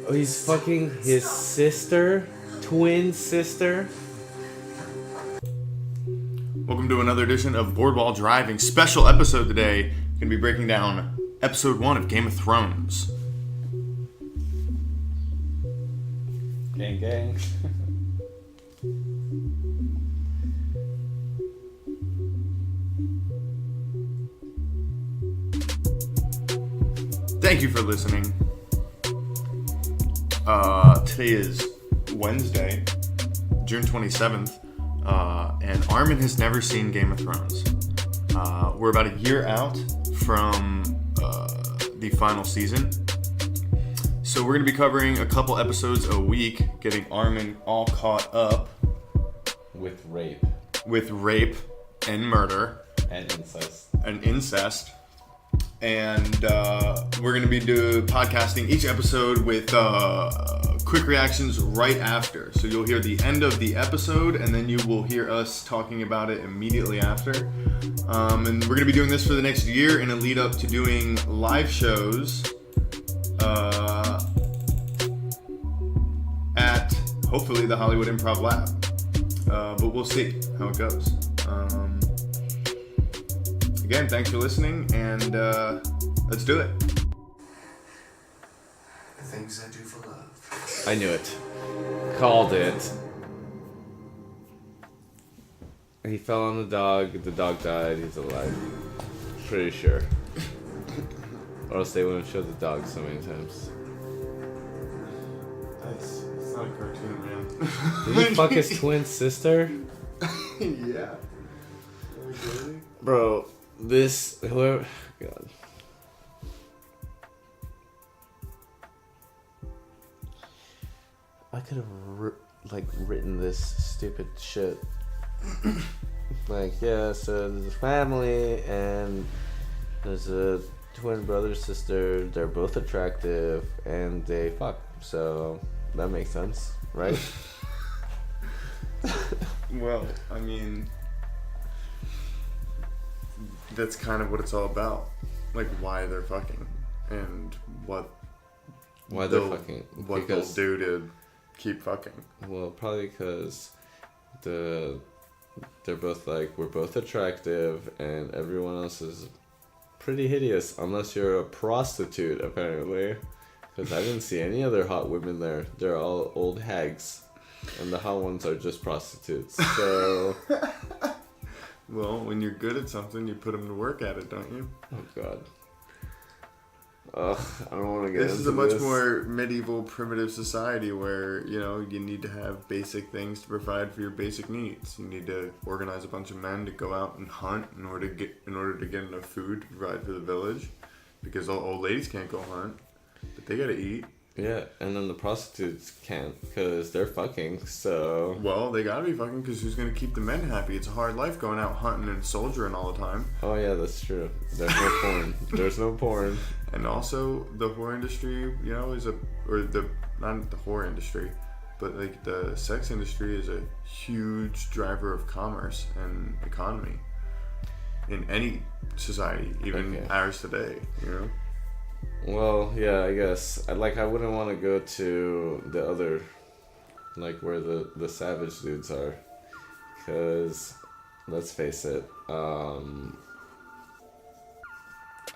Oh, he's fucking his sister, twin sister. Welcome to another edition of Boardwall Driving. Special episode today. Going to be breaking down episode 1 of Game of Thrones. Gang, gang. Thank you for listening. Today is Wednesday, June 27th, and Armen has never seen Game of Thrones. We're about a year out from the final season, so we're going to be covering a couple episodes a week, getting Armen all caught up With rape. And murder. And incest. And we're going to be podcasting each episode with quick reactions right after. So you'll hear the end of the episode, and then you will hear us talking about it immediately after. And we're going to be doing this for the next year in a lead up to doing live shows at, hopefully, the Hollywood Improv Lab. But we'll see how it goes. Again, thanks for listening, and let's do it. The things I do for love. I knew it. Called it. He fell on the dog died, he's alive. Pretty sure. Or else they wouldn't show the dog so many times. It's not a cartoon, man. Did he fuck his twin sister? Yeah. Really? Bro, whoever... God. I could have written this stupid shit. So there's a family and there's a twin brother sister. They're both attractive and they fuck. So that makes sense, right? Well, I mean, that's kind of what it's all about. Like, why they're fucking and what Why they're fucking. What they'll do to keep fucking. Well, probably because they're both like, we're both attractive and everyone else is pretty hideous unless you're a prostitute, apparently. Because I didn't see any other hot women there. They're all old hags. And the hot ones are just prostitutes. So... Well, when you're good at something, you put them to work at it, don't you? Oh, God. Ugh, I don't want to get into this. Is a much more medieval, primitive society where, you need to have basic things to provide for your basic needs. You need to organize a bunch of men to go out and hunt in order to get enough food to provide for the village. Because old ladies can't go hunt, but they gotta eat. Yeah, and then the prostitutes can't because they're fucking, so... Well, they gotta be fucking because who's gonna keep the men happy? It's a hard life going out hunting and soldiering all the time. Oh yeah, that's true. There's no porn. There's no porn. And also, the whore industry, not the whore industry, but like the sex industry is a huge driver of commerce and economy in any society, even ours today, Well, yeah, I guess. I wouldn't want to go to the other, where the savage dudes are. Because, let's face it,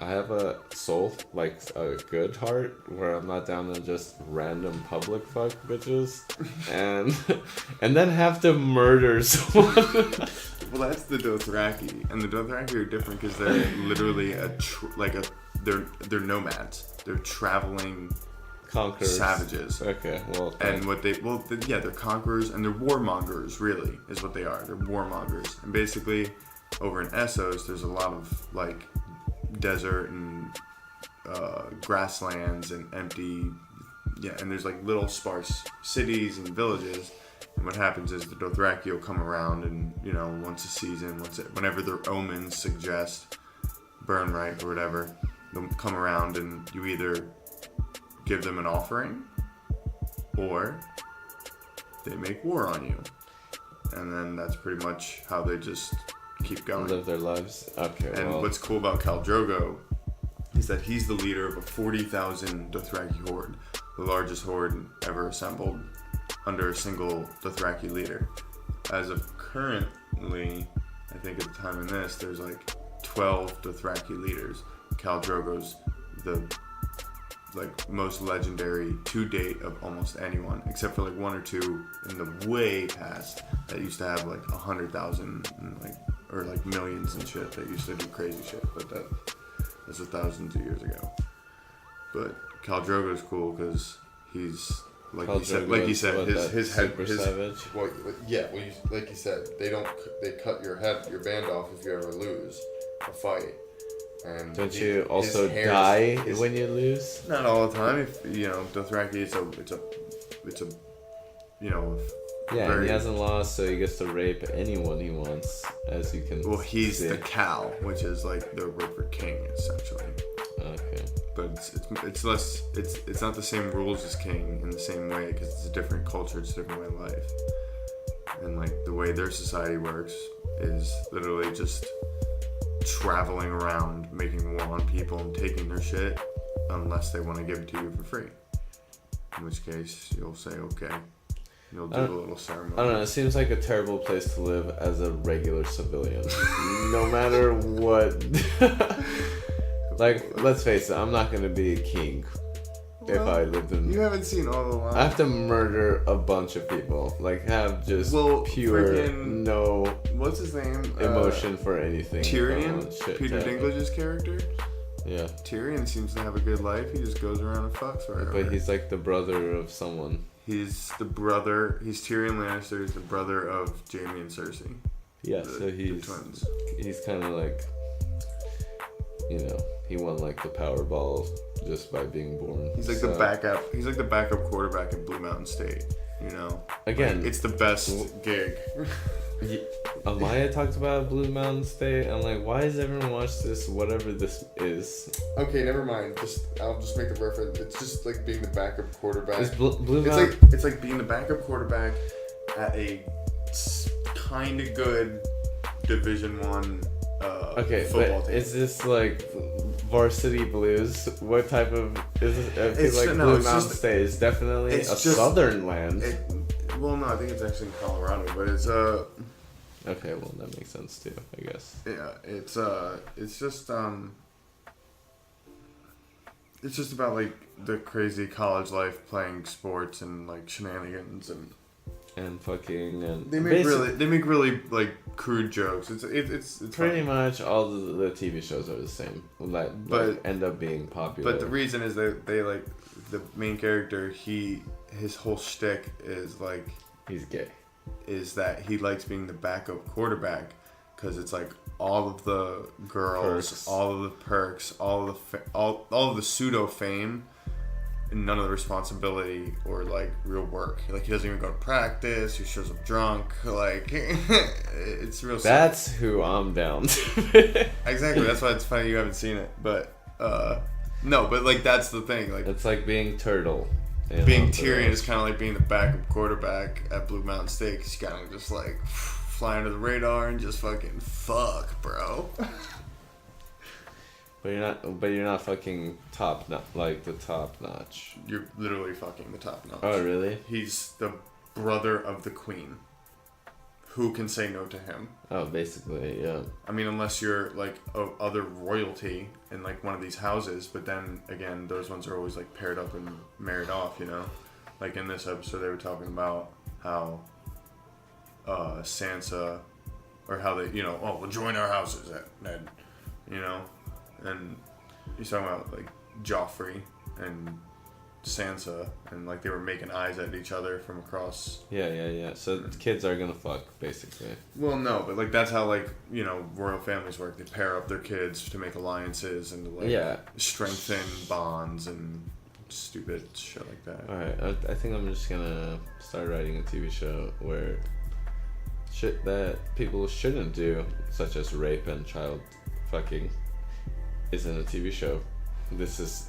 I have a soul, a good heart, where I'm not down to just random public fuck bitches. And then have to murder someone. Well, that's the Dothraki. And the Dothraki are different because they're literally they're nomads. They're traveling conquerors. Savages. Okay, well. And they're conquerors and they're warmongers, really, is what they are. They're warmongers. And basically, over in Essos, there's a lot of, desert and grasslands and empty, and there's, little sparse cities and villages. And what happens is the Dothraki will come around and, once a season, whenever their omens suggest burn right or whatever, they'll come around and you either give them an offering or they make war on you. And then that's pretty much how they just keep going. Live their lives. Okay. And what's cool about Khal Drogo is that he's the leader of a 40,000 Dothraki horde, the largest horde ever assembled under a single Dothraki leader. As of currently, I think at the time in this, there's like 12 Dothraki leaders. Khal Drogo's the most legendary to date of almost anyone, except for like one or two in the way past that used to have like 100,000 or like millions and shit that used to do crazy shit, but that's thousands of years ago. But Khal Drogo's cool because he's like you said, his head, savage. Well, like you said, they cut your band off if you ever lose a fight. And don't you also die when you lose? Not all the time. If Dothraki, it's a yeah, and he hasn't lost, so he gets to rape anyone he wants, as you can. Well, he's the cow, which is like the river king, essentially. Okay. But it's less. It's not the same rules as king in the same way because it's a different culture, it's a different way of life, and like the way their society works is literally just traveling around making war on people and taking their shit unless they want to give it to you for free, in which case you'll say okay, you'll do a little ceremony. I don't know, it seems like a terrible place to live as a regular civilian. No matter what. Like, let's face it, I'm not going to be a king if I lived in... You haven't seen all the lines. I have to murder a bunch of people. Like, have just pure, no... What's his name? Emotion for anything. Tyrion? Peter Dinklage's character? Yeah. Tyrion seems to have a good life. He just goes around and fucks wherever. But he's like the brother of someone. He's Tyrion Lannister. He's the brother of Jaime and Cersei. Yeah, so he's... twins. He's kind of like... he won like the Powerball just by being born. He's like the backup. He's like the backup quarterback at Blue Mountain State. Again, like, it's the best gig. Amaya talked about Blue Mountain State. I'm like, why does everyone watch this? Whatever this is. Okay, never mind. I'll just make the reference. It's just like being the backup quarterback. It's Blue Mountain. It's like being the backup quarterback at a kind of good Division I football team. Is this like Varsity Blues? What type of is this? I feel like Blue Mountain State is definitely a southern land. Well, no, I think it's actually in Colorado, but it's Okay, well that makes sense too, I guess. Yeah, it's just about like the crazy college life, playing sports and like shenanigans and fucking and they make really like crude jokes. It's pretty funny. much all the TV shows are the same, but end up being popular. But the reason is that they like the main character. His whole shtick is like he's gay. Is that he likes being the backup quarterback because it's like all of the girls, all of the perks, all of the pseudo fame. And none of the responsibility or like real work. Like he doesn't even go to practice. He shows up drunk. Like it's real. That's simple. Who I'm down to. Exactly. That's why it's funny you haven't seen it. But no. But like that's the thing. Like it's like being Turtle. Being Tyrion is kind of like being the backup quarterback at Blue Mountain State. He's kind of just like fly under the radar and just fucking fuck, bro. But you're not fucking the top notch. You're literally fucking the top notch. Oh, really? He's the brother of the queen. Who can say no to him? Oh, basically, yeah. I mean, unless you're like of other royalty in like one of these houses, but then again, those ones are always like paired up and married off, Like in this episode, they were talking about how Sansa, or how they, we'll join our houses, Ned, And he's talking about like Joffrey and Sansa, and like they were making eyes at each other from across. Yeah. So kids are gonna fuck, basically. Well, no, but like that's how like royal families work. They pair up their kids to make alliances and to like strengthen bonds and stupid shit like that. All right, I think I'm just gonna start writing a TV show where shit that people shouldn't do, such as rape and child fucking, is in a TV show. This is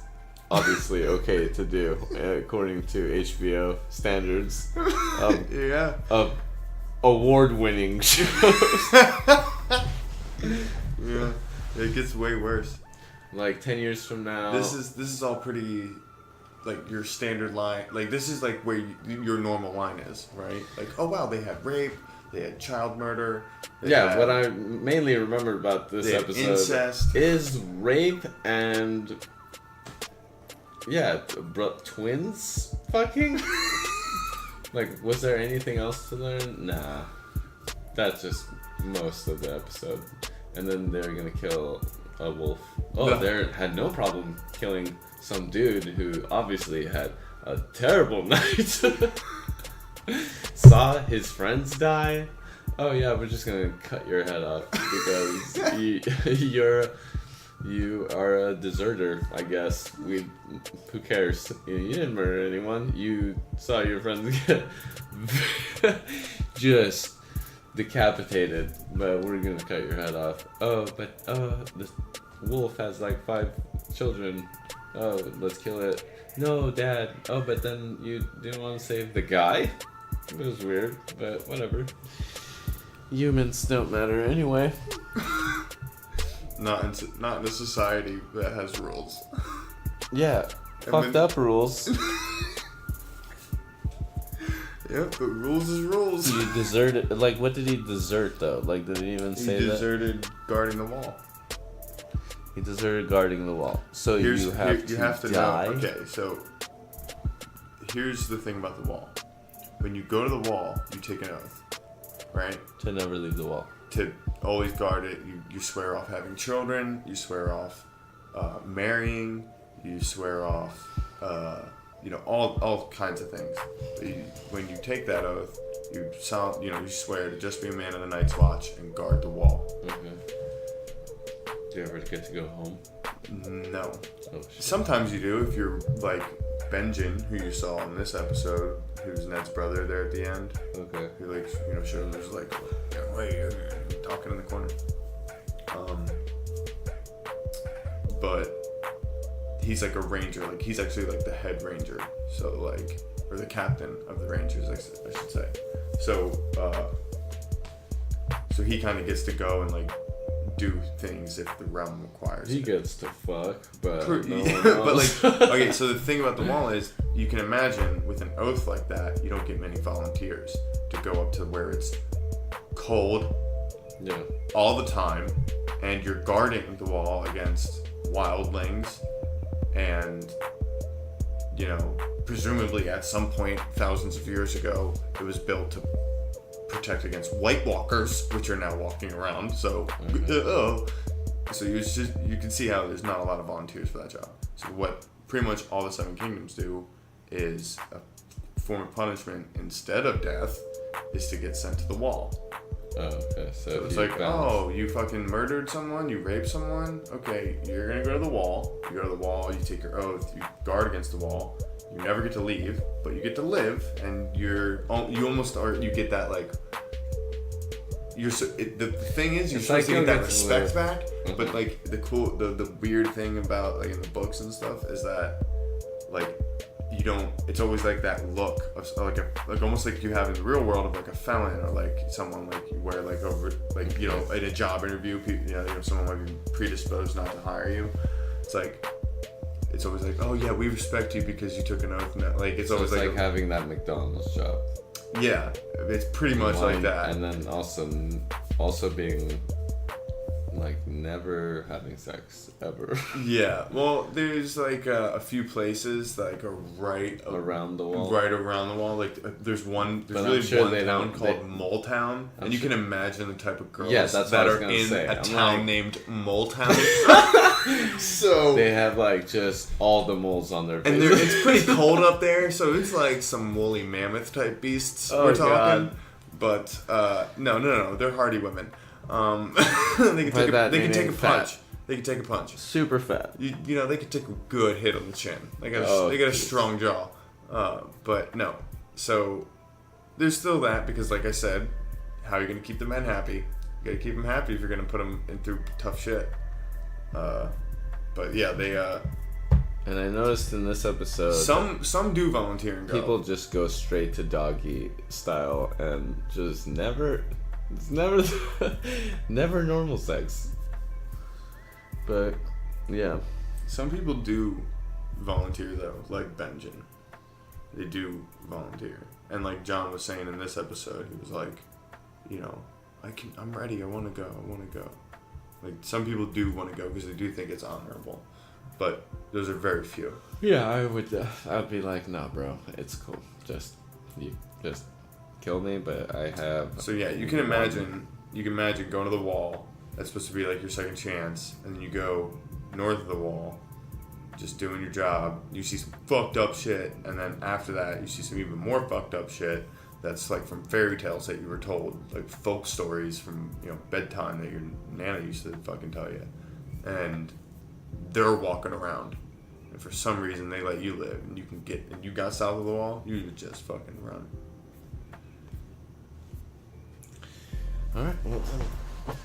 obviously okay to do according to HBO standards of award-winning shows. Yeah, it gets way worse. Like 10 years from now. This is all pretty, like your standard line. Like this is like where your normal line is, right? Like, oh wow, they had rape, they had child murder. What I mainly remember about this episode incest. is rape and twins fucking. Like, was there anything else to learn? Nah, that's just most of the episode. And then they're gonna kill a wolf. Oh, they had no problem killing some dude who obviously had a terrible night. Saw his friends die. Oh yeah, we're just gonna cut your head off because you are a deserter, I guess. Who cares? You didn't murder anyone. You saw your friends get just decapitated, but we're gonna cut your head off. Oh, but the wolf has like 5 children. Oh, let's kill it. No, Dad. Oh, but then you didn't want to save the guy? It was weird, but whatever. Humans don't matter anyway. Not in a society that has rules. Yeah, fucked up rules. Yep, but rules is rules. He deserted. Like, what did he desert though? Like, did he even say that? He deserted guarding the wall. He deserted guarding the wall. So you have to die. know. Okay, so here's the thing about the wall. When you go to the wall, you take an oath, right? To never leave the wall. To always guard it. You swear off having children. You swear off marrying. You swear off, all kinds of things. When you take that oath, you swear to just be a man of the Night's Watch and guard the wall. Okay. Do you ever get to go home? No. Oh, shit. Sometimes you do if you're like Benjen, who you saw in this episode, who's Ned's brother there at the end. Okay. Who shows like, talking in the corner. But he's like a ranger. Like he's actually like the head ranger. So like, or the captain of the Rangers, I should say. So he kind of gets to go and like do things if the realm requires. He gets to fuck, but no one but else. like, okay, so the thing about the wall is you can imagine with an oath like that, you don't get many volunteers to go up to where it's cold, all the time, and you're guarding the wall against wildlings, and presumably at some point thousands of years ago it was built to protect against White Walkers, which are now walking around. So, so you can see how there's not a lot of volunteers for that job. So what pretty much all the 7 kingdoms do is a form of punishment instead of death is to get sent to the wall. Oh, okay. So it's like, you fucking murdered someone, you raped someone. Okay, you're gonna go to the wall. You go to the wall. You take your oath. You guard against the wall. You never get to leave, but you get to live, and you get that like. The thing is, you're supposed to get that respect back, but like the weird thing about like in the books and stuff is that like you don't. It's always like that look of like almost like you have in the real world of like a felon or like someone like you wear like over like in a job interview, someone might be predisposed not to hire you. It's like. It's always like, oh yeah, we respect you because you took an oath. Like it's always like having that McDonald's job. Yeah, it's pretty much like that. And then also being like never having sex ever. Yeah, well, there's like a few places like right around the wall. Right around the wall. Like there's one town called Mole Town, and you can imagine the type of girls that are in a town named Mole Town. So they have like just all the moles on their faces. And it's pretty cold up there, so it's like some woolly mammoth type beasts we're talking. God. But no, they're hardy women. They can take a punch. They can take a punch. Super fat. They can take a good hit on the chin. They got a strong jaw. But no. So there's still that because, like I said, how are you going to keep the men happy? You got to keep them happy if you're going to put them through tough shit. But yeah, they. And I noticed in this episode, some do volunteer and go. People just go straight to doggy style and just never normal sex. But Yeah. Some people do volunteer though, like Benjamin. They do volunteer, and like John was saying in this episode, he was like, you know, I'm ready. I want to go. Like some people do want to go because they do think it's honorable, but those are very few. Yeah, I'd be like, nah, bro, it's cool. Just kill me, but I have. So yeah, you can imagine going to the wall. That's supposed to be like your second chance, and then you go north of the wall, just doing your job. You see some fucked up shit, and then after that, you see some even more fucked up shit. That's like from fairy tales that you were told, like folk stories from, you know, bedtime that your nana used to fucking tell you. And they're walking around, and for some reason they let you live, and you got south of the wall, you would just fucking run. All right. Well, that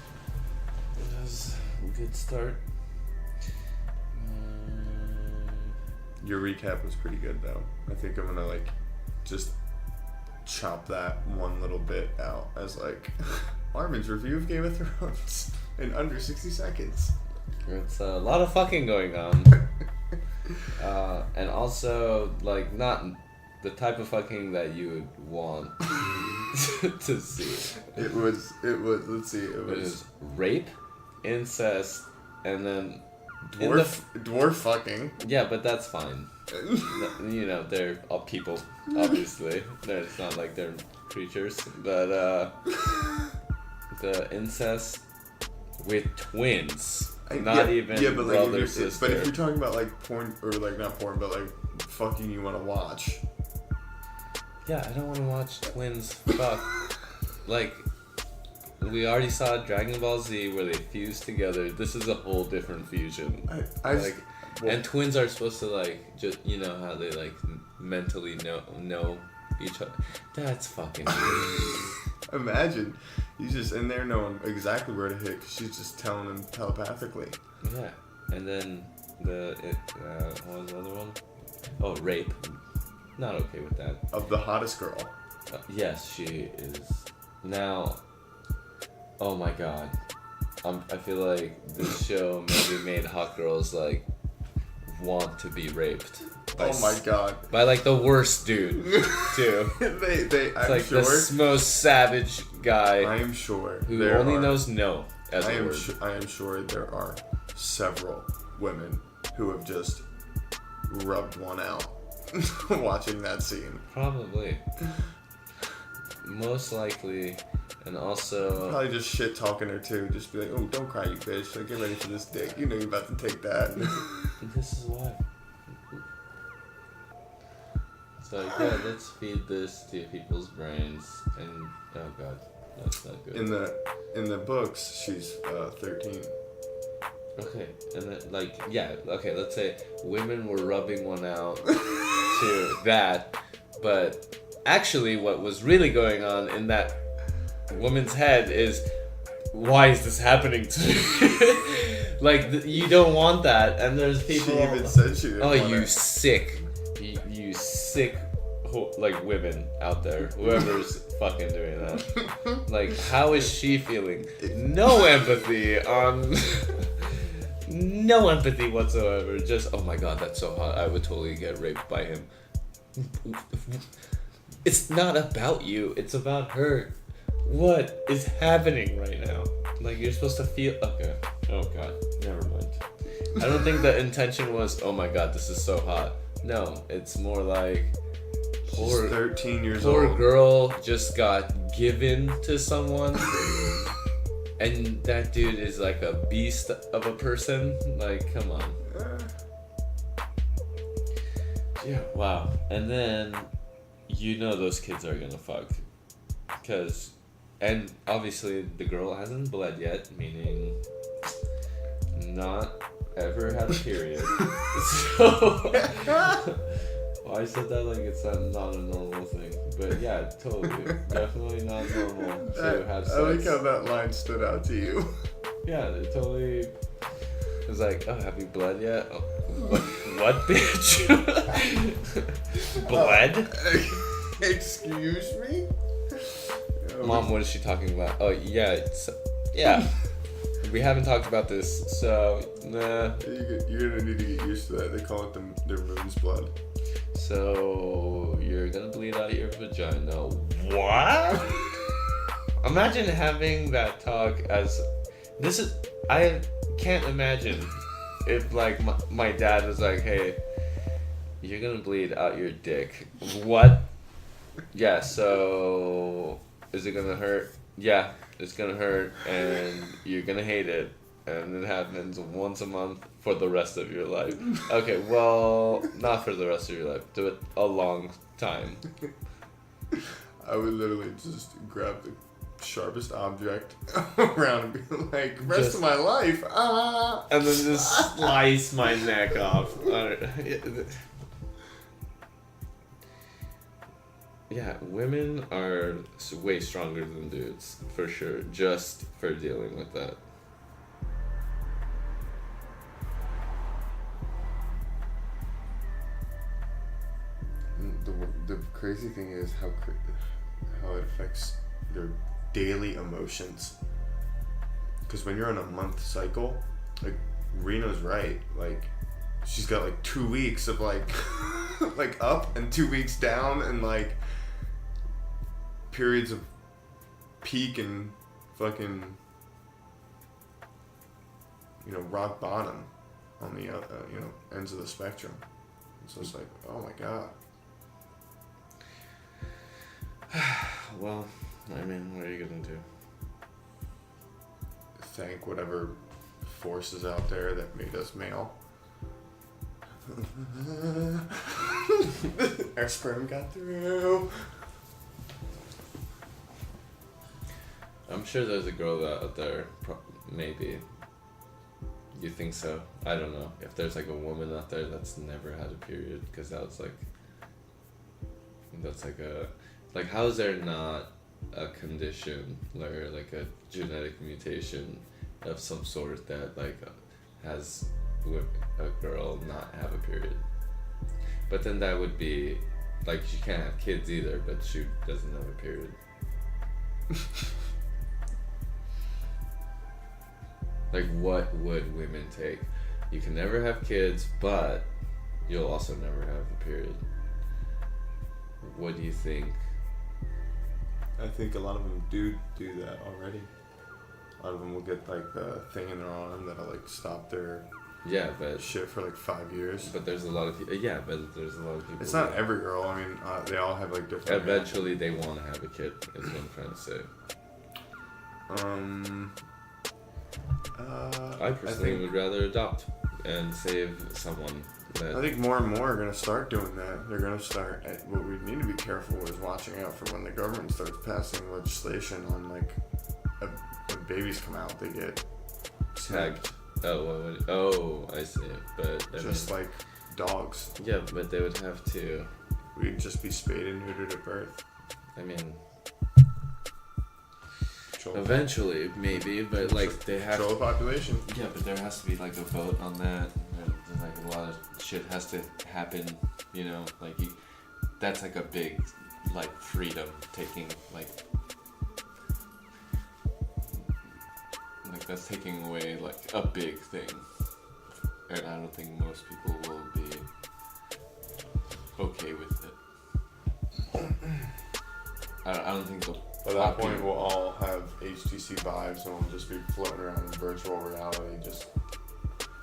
was a good start. Your recap was pretty good though. I think I'm gonna like just chop that one little bit out as like Armen's review of Game of Thrones in under 60 seconds. It's a lot of fucking going on. And also, like, not the type of fucking that you would want to see. It was, let's see, it was rape, incest, and then dwarf fucking. Yeah, but that's fine. You know, they're all people, obviously. It's not like they're creatures. But the incest with twins. Not even but brother, like sister. But if you're talking about like porn, or like not porn, but like fucking you want to watch. Yeah, I don't want to watch twins fuck. Like, we already saw Dragon Ball Z where they fuse together. This is a whole different fusion. And twins are supposed to like, just, you know how they like mentally know each other. That's fucking weird. Imagine he's just in there knowing exactly where to hit because she's just telling him telepathically. Yeah, and then what was the other one? Oh, rape. Not okay with that. Of the hottest girl. Yes, she is. Now, oh my god, I feel like this show maybe made hot girls like want to be raped. Oh my god. By like the worst dude, too. It's I'm like sure. The most savage guy. I am sure. Who only knows no as a word. I am sure there are several women who have just rubbed one out watching that scene. Probably. Most likely. And also... Probably just shit talking her too. Just be like, oh, don't cry, you bitch. Like, get ready for this dick. You know you're about to take that. This is why. So yeah, let's feed this to people's brains, and oh god, that's not good. In the books, she's 13. Okay, and then let's say women were rubbing one out to that, but actually, what was really going on in that woman's head is, why is this happening to me? Like you don't want that, and there's people. She even said she didn't want you it. sick. You sick, like, women out there, whoever's fucking doing that. Like, how is she feeling? No empathy no empathy whatsoever. Just, oh my god, that's so hot. I would totally get raped by him. It's not about you. It's about her. What is happening right now? Like, you're supposed to feel... Okay. Oh god. Never mind. I don't think the intention was, oh my god, this is so hot. No, it's more like she's 13 years old. Poor girl just got given to someone, and that dude is like a beast of a person. Like, come on. Yeah. Wow. And then those kids are gonna fuck, and obviously the girl hasn't bled yet, meaning not ever had a period. So I said that like it's not a normal thing, but yeah, totally, definitely not normal to have sex. I like how that line stood out to you. Yeah, it totally. It was like, oh, have you bled yet? Oh, what bitch? Bled? Excuse me? Mom, what is she talking about? Oh yeah, yeah. We haven't talked about this, so nah. You're gonna need to get used to that. They call it their moon's blood. So you're gonna bleed out your vagina. What? Imagine having that talk as this is. I can't imagine if like my dad was like, "Hey, you're gonna bleed out your dick." What? Yeah. So is it gonna hurt? Yeah, it's gonna hurt, and you're gonna hate it, and it happens once a month for the rest of your life. Okay, well, not for the rest of your life. Do it a long time. I would literally just grab the sharpest object around and be like, rest of my life, and then just slice my neck off. Yeah, women are way stronger than dudes, for sure, just for dealing with that. The crazy thing is how it affects their daily emotions. Because when you're on a month cycle, like Reno's right, like she's got like 2 weeks of like like up and 2 weeks down, and like periods of peak and fucking rock bottom on the ends of the spectrum. So it's like, oh my god. Well, I mean, what are you gonna do? Thank whatever forces out there that made us male. Our sperm got through. I'm sure there's a girl out there, maybe. You think so? I don't know. If there's like a woman out there that's never had a period, because that's like how is there not a condition or like a genetic mutation of some sort that like has a girl not have a period? But then that would be like she can't have kids either, but she doesn't have a period. Like, what would women take? You can never have kids, but you'll also never have a period. What do you think? I think a lot of them do that already. A lot of them will get like the thing in their arm that'll like stop their shit for like 5 years. But there's a lot of people. Yeah, but there's a lot of people. It's not every girl. I mean, they all have like different. Eventually, they want to have a kid. Is what I'm trying to say. I personally would rather adopt and save someone. I think more and more are going to start doing that. They're going to start. What we need to be careful is watching out for when the government starts passing legislation on like when babies come out, they get tagged. Oh, I see. But just like dogs. Yeah, but they would have to. We'd just be spayed and neutered at birth. I mean. Eventually, maybe, but like they have control the population. Yeah, but there has to be like a vote on that. And, like a lot of shit has to happen. Like that's like a big like freedom taking like that's taking away like a big thing, and I don't think most people will be okay with it. I don't think so. At that point, we'll all have HTC Vives and we'll just be floating around in virtual reality.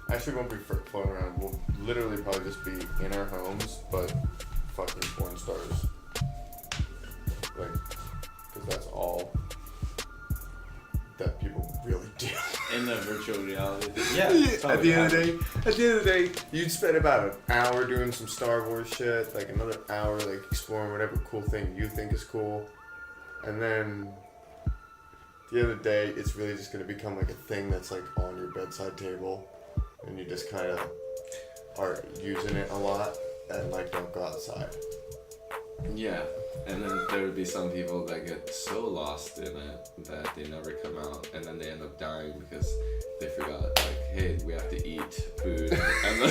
Actually, won't be floating around. We'll literally probably just be in our homes, but fucking porn stars. Like, because that's all that people really do. In the virtual reality. Yeah. At the end of the day, you'd spend about an hour doing some Star Wars shit, like another hour like exploring whatever cool thing you think is cool. And then, at the end of the day, it's really just going to become like a thing that's like on your bedside table, and you just kind of are using it a lot and like don't go outside. Yeah, and then there would be some people that get so lost in it that they never come out, and then they end up dying because they forgot, like, hey, we have to eat food, and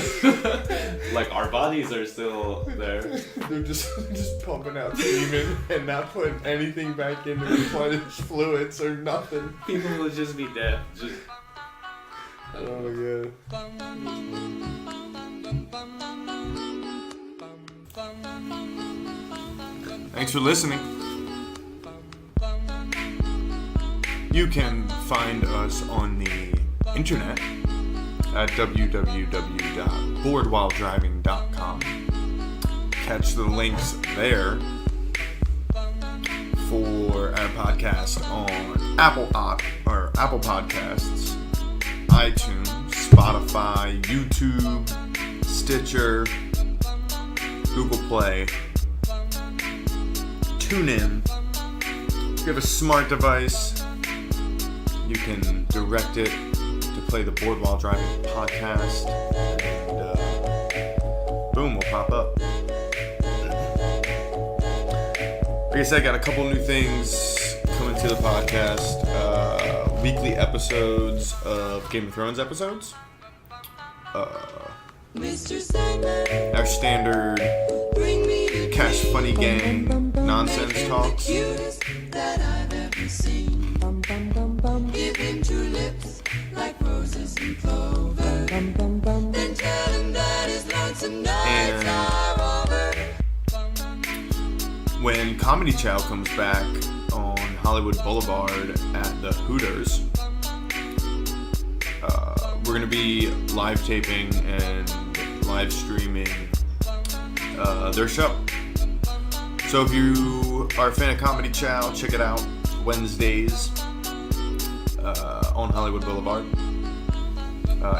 then, like, our bodies are still there. They're just pumping out semen and not putting anything back in to replenish fluids or nothing. People will just be dead. Oh my god. Thanks for listening. You can find us on the internet at www.boardwhiledriving.com. Catch the links there for our podcast on Apple Podcasts, iTunes, Spotify, YouTube, Stitcher, Google Play, TuneIn. If you have a smart device, you can direct it to play the Board While Driving podcast, and boom, we'll pop up. Like I said, I got a couple new things coming to the podcast. Weekly episodes of Game of Thrones episodes. Our standard Cash Funny Gang nonsense talks. And when Comedy Chow comes back on Hollywood Boulevard at the Hooters, we're going to be live taping and live streaming their show. So if you are a fan of Comedy Chow, check it out Wednesdays on Hollywood Boulevard.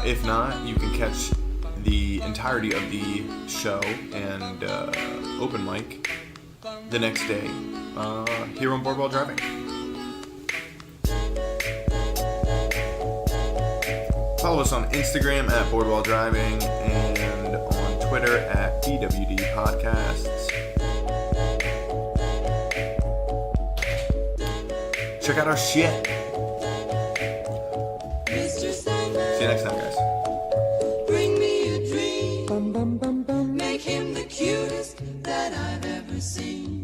If not, you can catch the entirety of the show and open mic the next day here on Board While Driving. Follow us on Instagram at Board While Driving and on Twitter at BWD Podcasts. Check out our shit. See you next time, guys. Bring me a dream. Make him the cutest that I've ever seen.